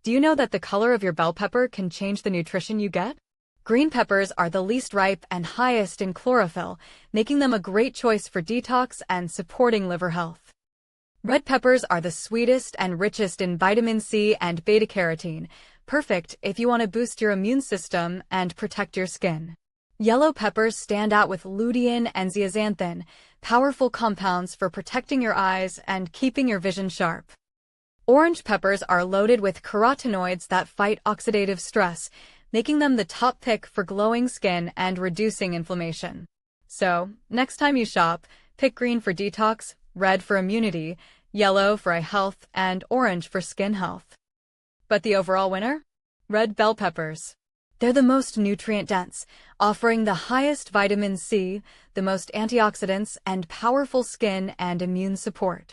Do you know that the color of your bell pepper can change the nutrition you get? Green peppers are the least ripe and highest in chlorophyll, making them a great choice for detox and supporting liver health. Red peppers are the sweetest and richest in vitamin C and beta-carotene, perfect if you want to boost your immune system and protect your skin. Yellow peppers stand out with lutein and zeaxanthin, powerful compounds for protecting your eyes and keeping your vision sharp. Orange peppers are loaded with carotenoids that fight oxidative stress, making them the top pick for glowing skin and reducing inflammation. So, next time you shop, pick green for detox, red for immunity, yellow for eye health, and orange for skin health. But the overall winner? Red bell peppers. They're the most nutrient-dense, offering the highest vitamin C, the most antioxidants, and powerful skin and immune support.